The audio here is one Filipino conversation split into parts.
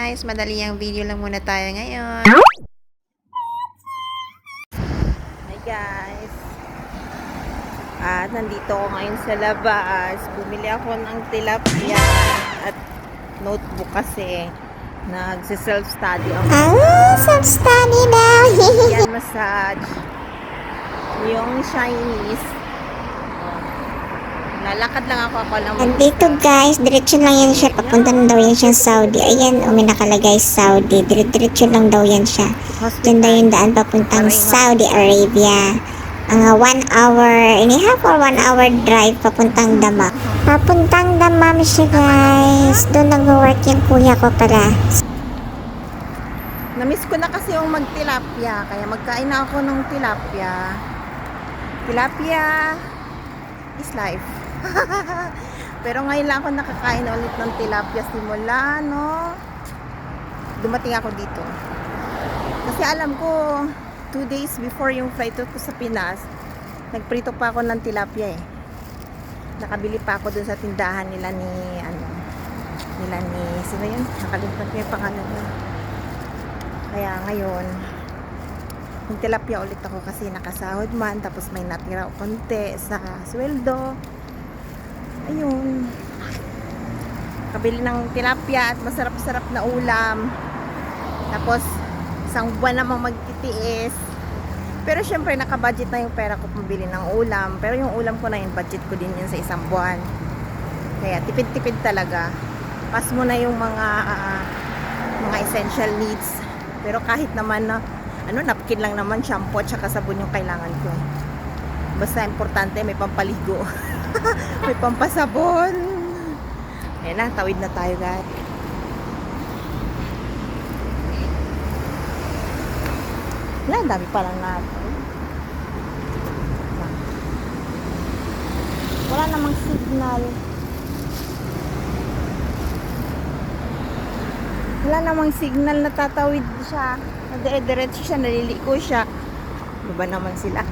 guys, madali ang video lang muna tayo ngayon. Hi guys. Nandito ako ngayon sa labas. Bumili ako ng tilapia at notebook kasi nagse-self-study ako. Self-study daw. Yan, massage. Yung Chinese. Lalakad lang ako lang. Dito guys, diretso lang yan siya. Papunta na daw yan siya Saudi. Ayan, may nakalagay Saudi. Diretso lang daw yan siya. Diyan daw yung daan papuntang Saudi Arabia. Ang 1 hour and a half or 1 hour drive papuntang Dammam. Papuntang Dammam siya guys. Doon nag-work yung kuya ko pala. Namiss ko na kasi yung magtilapia. Kaya magkain na ako ng tilapia. Tilapia is life. Pero ngayon lang ako nakakain ulit ng tilapia simula dumating ako dito. Kasi alam ko 2 days before yung flight ko sa Pinas, nagprito pa ako ng tilapia eh. Nakabili pa ako dun sa tindahan nila ni sino yun? Nakalimutan ko yung pangalan niya. Kaya ngayon yung tilapia ulit ako kasi nakasahod man, tapos may natira konti sa sweldo. Ayun, kabili ng tilapia at masarap-sarap na ulam. Tapos isang buwan namang magtitiis. Pero syempre nakabudget na yung pera ko pambili ng ulam. Pero yung ulam ko na yun, budget ko din yun sa isang buwan. Kaya tipid-tipid talaga. Pas mo na yung mga essential needs. Pero kahit naman na napkin lang naman, shampoo at saka sabon yung kailangan ko. Basta importante may pampaligo. May pampasabon. Ayan na, tawid na tayo guys. Wala, dami palang natin. Wala namang signal. Wala namang signal na tatawid siya. Dire-diretso siya, naliliko siya. Diba naman sila?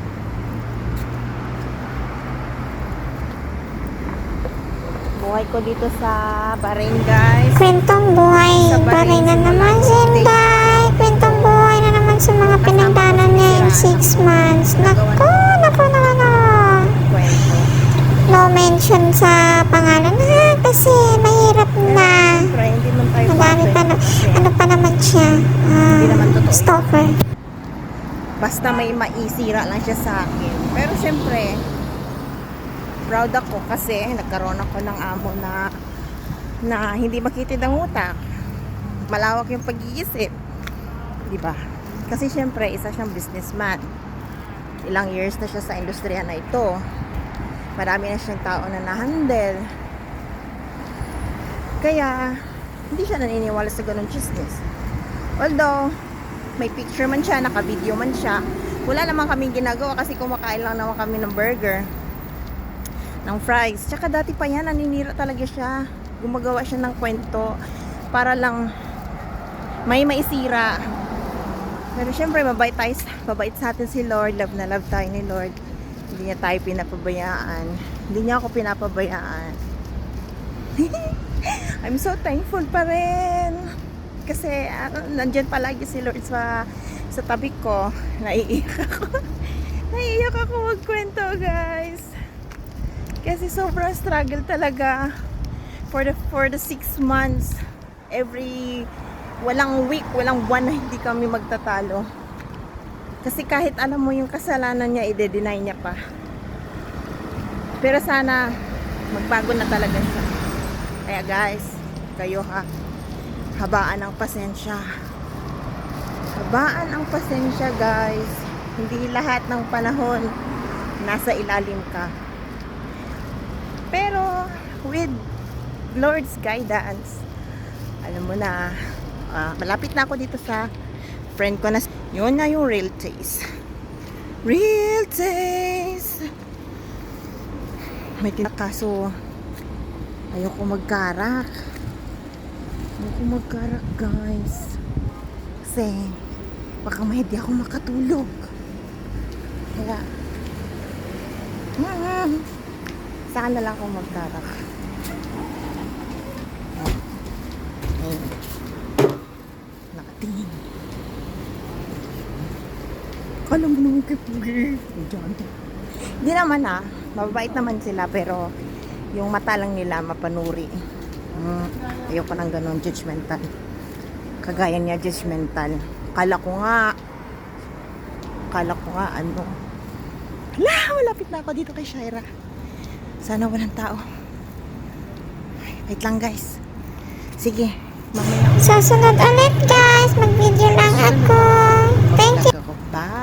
Buhay ko dito sa Bahrain guys. Kwentong buhay. Bahrain na naman Zenday. Kwentong buhay na naman sa mga pinagdanan niya in 6 months. Naku. Kwento. No mention sa pangalan ha, kasi mahirap na. Siyempre, hindi man tayo Madami pa na, ano pa naman siya. Hindi naman totoo. Stalker. Basta may maisira lang siya sa akin. Pero syempre, proud ako kasi nagkaroon ako ng amo na hindi makitid ang utak. Malawak yung pag-iisip. Diba? Kasi syempre, isa siyang businessman. Ilang years na siya sa industriya na ito. Marami na siyang tao na na-handle. Kaya, hindi siya naniniwala sa ganun chismis. Although, may picture man siya, naka-video man siya, wala naman kaming ginagawa kasi kumakain lang naman kami ng burger, ng fries. Tsaka dati pa yan, naninira talaga siya. Gumagawa siya ng kwento para lang may maisira. Pero syempre, mabait sa atin si Lord. Love na love tayo ni Lord. Hindi niya tayo pinapabayaan. Hindi niya ako pinapabayaan. I'm so thankful pa rin. Kasi nandyan palagi si Lord sa tabi ko. Naiiyak ako. Naiiyak ako magkwento guys. Kasi sobrang struggle talaga for the 6 months. Walang week, walang buwan na hindi kami magtatalo. Kasi kahit alam mo yung kasalanan niya, i-deny niya pa. Pero sana magbago na talaga siya. Kaya guys, kayo habaan ang pasensya. Habaan ang pasensya guys. Hindi lahat ng panahon nasa ilalim ka. Pero with Lord's guidance, alam mo na, malapit na ako dito sa friend ko na yun na yung real taste. Real taste. May tinakaso. Ayoko magkarak. Guys. Kasi baka hindi ako makatulog. Kaya saan na lang ako magkarak. Alam mo naman kay Pugi. Hindi naman mababait naman sila pero yung mata lang nila mapanuri. Ayoko nang ganun, judgmental. Kagaya niya, judgmental. Kala ko nga ano. Hala, malapit na ako dito kay Shaira. Sana walang tao. Wait lang guys. Sige, mamaya ako. Susunod ulit guys, mag-video lang ako. Thank you. Bye.